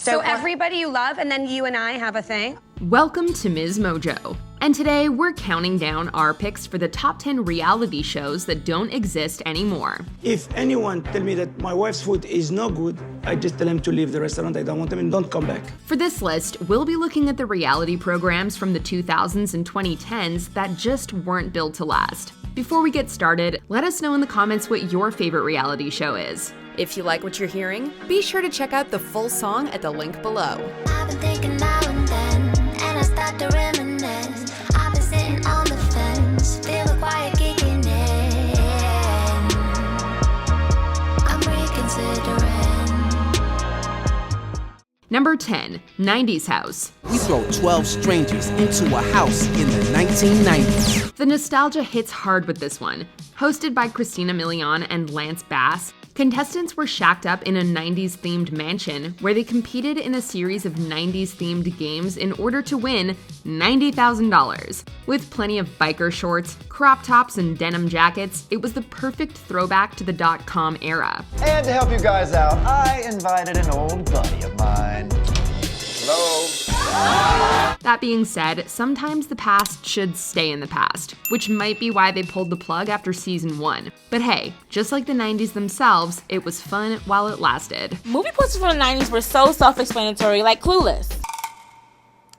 So everybody you love, and then you and I have a thing? Welcome to MsMojo. And today we're counting down our picks for the top 10 reality shows that don't exist anymore. If anyone tell me that my wife's food is no good, I just tell him to leave the restaurant. I don't want them and don't come back. For this list, we'll be looking at the reality programs from the 2000s and 2010s that just weren't built to last. Before we get started, let us know in the comments what your favorite reality show is. If you like what you're hearing, be sure to check out the full song at the link below. I've been thinking now and then, and I start to reminisce. I've been sitting on the fence, feel the quiet kicking in. I'm reconsidering. Number 10, 90s House. We throw 12 strangers into a house in the 1990s. The nostalgia hits hard with this one. Hosted by Christina Milian and Lance Bass, contestants were shacked up in a 90s-themed mansion where they competed in a series of 90s-themed games in order to win $90,000. With plenty of biker shorts, crop tops, and denim jackets, it was the perfect throwback to the .com era. And to help you guys out, I invited an old buddy of mine. Hello. That being said, sometimes the past should stay in the past, which might be why they pulled the plug after season 1. But hey, just like the 90s themselves, it was fun while it lasted. Movie posters from the 90s were so self-explanatory, like Clueless.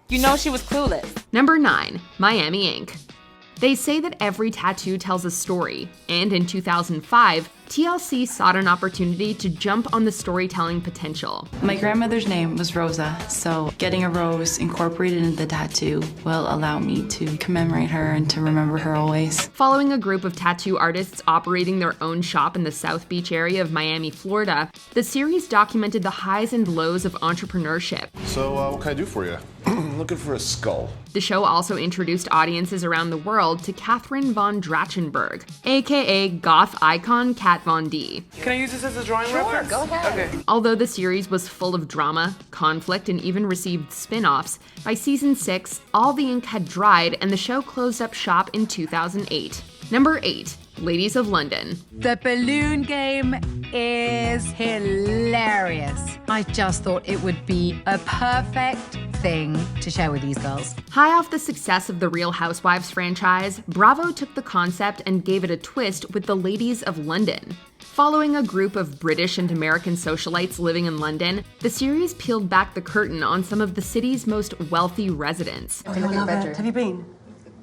You know she was clueless. Number 9, Miami Ink. They say that every tattoo tells a story, and in 2005, TLC sought an opportunity to jump on the storytelling potential. My grandmother's name was Rosa, so getting a rose incorporated into the tattoo will allow me to commemorate her and to remember her always. Following a group of tattoo artists operating their own shop in the South Beach area of Miami, Florida, the series documented the highs and lows of entrepreneurship. So, what can I do for you? Looking for a skull. The show also introduced audiences around the world to Catherine von Drachenberg, aka goth icon Kat Von D. Can I use this as a drawing reference? Go ahead. Okay. Although the series was full of drama, conflict, and even received spin-offs, by season 6, all the ink had dried and the show closed up shop in 2008. Number 8, Ladies of London. The balloon game is hilarious. I just thought it would be a perfect thing to share with these girls. High off the success of the Real Housewives franchise, Bravo took the concept and gave it a twist with the Ladies of London. Following a group of British and American socialites living in London, the series peeled back the curtain on some of the city's most wealthy residents. Have you been?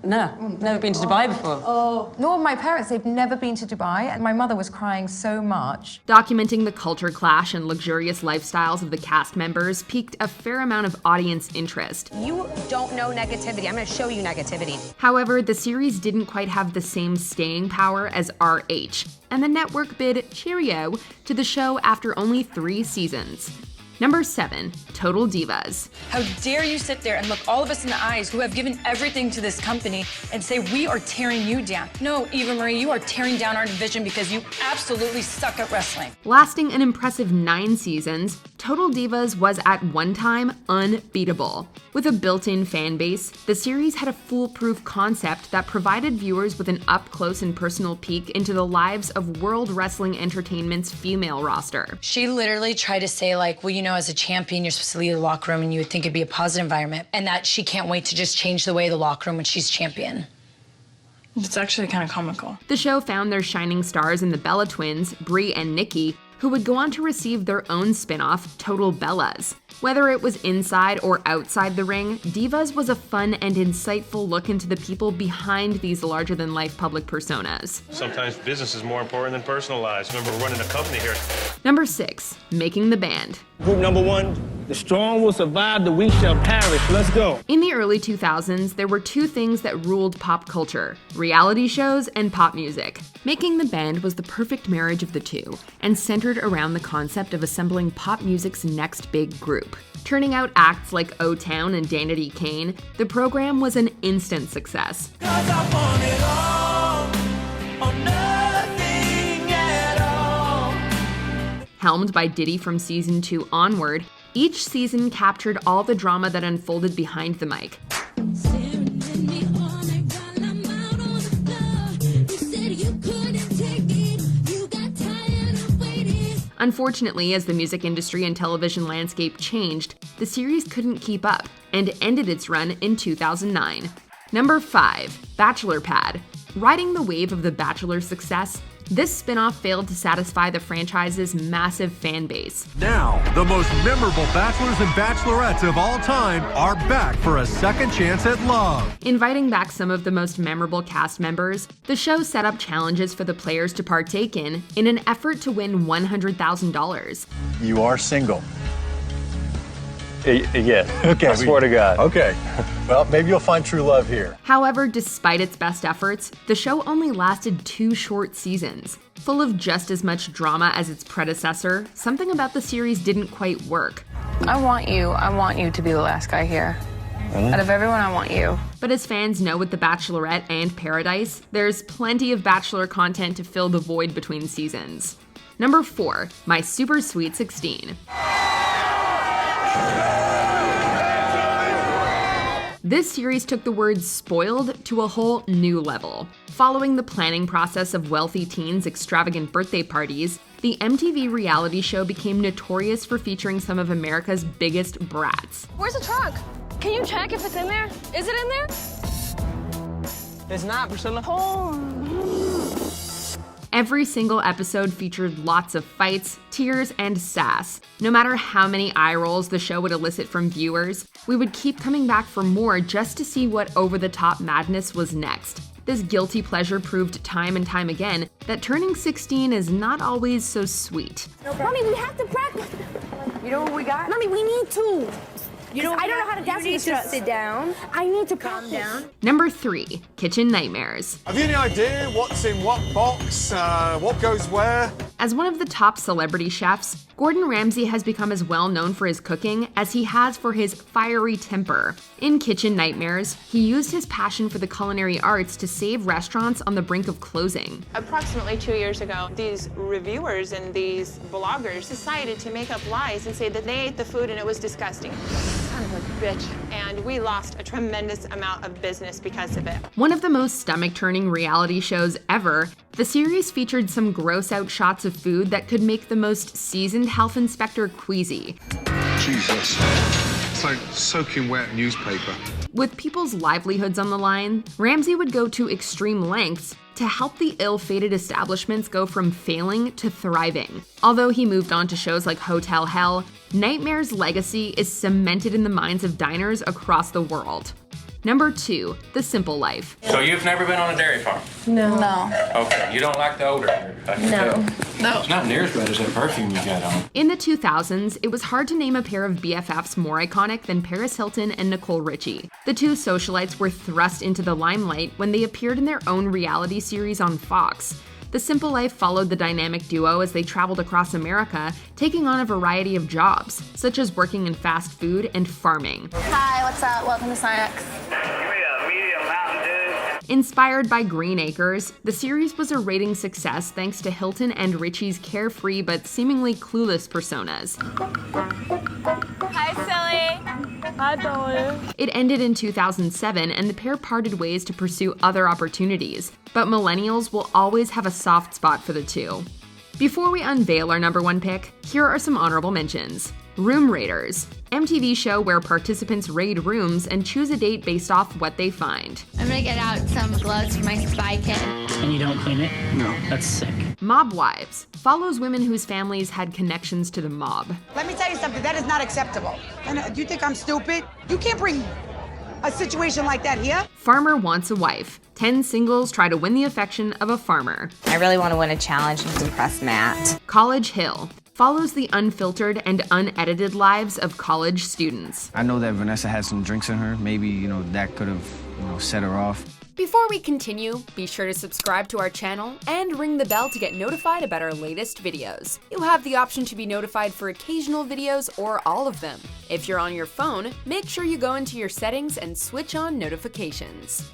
No, never been to Dubai before. Oh, nor my parents, they've never been to Dubai, and my mother was crying so much. Documenting the culture clash and luxurious lifestyles of the cast members piqued a fair amount of audience interest. You don't know negativity. I'm going to show you negativity. However, the series didn't quite have the same staying power as RH, and the network bid cheerio to the show after only 3 seasons. Number 7, Total Divas. How dare you sit there and look all of us in the eyes who have given everything to this company and say we are tearing you down. No, Eva Marie, you are tearing down our division because you absolutely suck at wrestling. Lasting an impressive 9 seasons, Total Divas was at one time unbeatable. With a built-in fan base, the series had a foolproof concept that provided viewers with an up-close and personal peek into the lives of World Wrestling Entertainment's female roster. She literally tried to say, like, well, you know, as a champion, you're supposed to leave the locker room and you would think it'd be a positive environment, and that she can't wait to just change the way of the locker room when she's champion. It's actually kind of comical. The show found their shining stars in the Bella twins, Brie and Nikki, who would go on to receive their own spin-off, Total Bellas. Whether it was inside or outside the ring, Divas was a fun and insightful look into the people behind these larger-than-life public personas. Sometimes business is more important than personal lives. Remember, we're running a company here. Number 6, Making the Band. Group number 1, the strong will survive, the weak shall perish. Let's go. In the early 2000s, there were 2 things that ruled pop culture: reality shows and pop music. Making the Band was the perfect marriage of the two, and centered around the concept of assembling pop music's next big group. Turning out acts like O-Town and Danity Kane, the program was an instant success. Helmed by Diddy from season 2 onward, each season captured all the drama that unfolded behind the mic. Unfortunately, as the music industry and television landscape changed, the series couldn't keep up and ended its run in 2009. Number 5. Bachelor Pad. Riding the wave of The Bachelor's success, this spin-off failed to satisfy the franchise's massive fan base. Now, the most memorable bachelors and bachelorettes of all time are back for a second chance at love. Inviting back some of the most memorable cast members, the show set up challenges for the players to partake in an effort to win $100,000. You are single. Yeah. Okay. I swear to God. Okay. Well, maybe you'll find true love here. However, despite its best efforts, the show only lasted 2 short seasons. Full of just as much drama as its predecessor, something about the series didn't quite work. I want you to be the last guy here. Really? Out of everyone, I want you. But as fans know with The Bachelorette and Paradise, there's plenty of Bachelor content to fill the void between seasons. Number 4. My Super Sweet 16. This series took the word spoiled to a whole new level. Following the planning process of wealthy teens' extravagant birthday parties, the MTV reality show became notorious for featuring some of America's biggest brats. Where's the truck? Can you check if it's in there? Is it in there? It's not, Priscilla. Every single episode featured lots of fights, tears, and sass. No matter how many eye rolls the show would elicit from viewers, we would keep coming back for more just to see what over-the-top madness was next. This guilty pleasure proved time and time again that turning 16 is not always so sweet. Mommy, we have to practice. You know what we got? Mommy, we need to. You know, I don't know how to dance. You need to sit down. I need to calm down. Number 3. Kitchen Nightmares. Have you any idea what's in what box, what goes where? As one of the top celebrity chefs, Gordon Ramsay has become as well known for his cooking as he has for his fiery temper. In Kitchen Nightmares, he used his passion for the culinary arts to save restaurants on the brink of closing. Approximately 2 years ago, these reviewers and these bloggers decided to make up lies and say that they ate the food and it was disgusting. Son of a bitch. And we lost a tremendous amount of business because of it. One of the most stomach-turning reality shows ever, the series featured some gross-out shots of food that could make the most seasoned health inspector queasy. Jesus. It's like soaking wet newspaper. With people's livelihoods on the line, Ramsay would go to extreme lengths to help the ill-fated establishments go from failing to thriving. Although he moved on to shows like Hotel Hell, Nightmare's legacy is cemented in the minds of diners across the world. Number 2, The Simple Life. So you've never been on a dairy farm? No. Okay, you don't like the odor? I can tell. No. It's not near as bad as that perfume you got on. In the 2000s, it was hard to name a pair of BFFs more iconic than Paris Hilton and Nicole Richie. The two socialites were thrust into the limelight when they appeared in their own reality series on Fox. The Simple Life followed the dynamic duo as they traveled across America, taking on a variety of jobs, such as working in fast food and farming. Hi, what's up? Welcome to Sonics. Inspired by Green Acres, the series was a rating success thanks to Hilton and Richie's carefree but seemingly clueless personas. Hi, Silly. Hi, Dolly. It ended in 2007 and the pair parted ways to pursue other opportunities, but millennials will always have a soft spot for the two. Before we unveil our number 1 pick, here are some honorable mentions. Room Raiders, MTV show where participants raid rooms and choose a date based off what they find. I'm gonna get out some gloves for my spy kit. And you don't clean it? No, that's sick. Mob Wives follows women whose families had connections to the mob. Let me tell you something, that is not acceptable. And do you think I'm stupid? You can't bring a situation like that here. Farmer Wants a Wife. 10 singles try to win the affection of a farmer. I really want to win a challenge and impress Matt. College Hill follows the unfiltered and unedited lives of college students. I know that Vanessa had some drinks in her. Maybe, that could have, set her off. Before we continue, be sure to subscribe to our channel and ring the bell to get notified about our latest videos. You'll have the option to be notified for occasional videos or all of them. If you're on your phone, make sure you go into your settings and switch on notifications.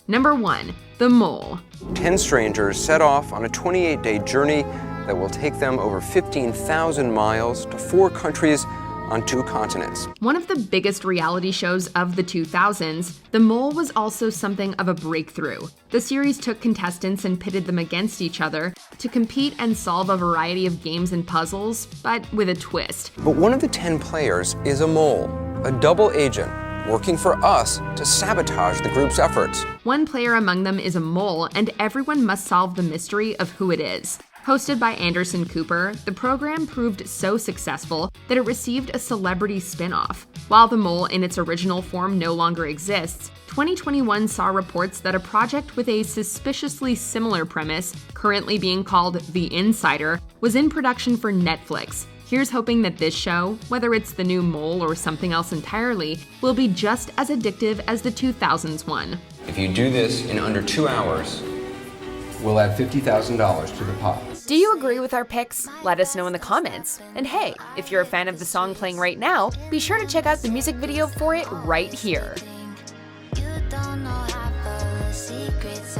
Number 1, The Mole. 10 strangers set off on a 28-day journey that will take them over 15,000 miles to 4 countries on 2 continents. One of the biggest reality shows of the 2000s, The Mole was also something of a breakthrough. The series took contestants and pitted them against each other to compete and solve a variety of games and puzzles, but with a twist. But one of the 10 players is a mole, a double agent, working for us to sabotage the group's efforts. One player among them is a mole, and everyone must solve the mystery of who it is. Hosted by Anderson Cooper, the program proved so successful that it received a celebrity spin-off. While The Mole in its original form no longer exists, 2021 saw reports that a project with a suspiciously similar premise, currently being called The Insider, was in production for Netflix. Here's hoping that this show, whether it's the new Mole or something else entirely, will be just as addictive as the 2000s one. If you do this in under 2 hours, we'll add $50,000 to the pot. Do you agree with our picks? Let us know in the comments. And hey, if you're a fan of the song playing right now, be sure to check out the music video for it right here. You don't know half of the secrets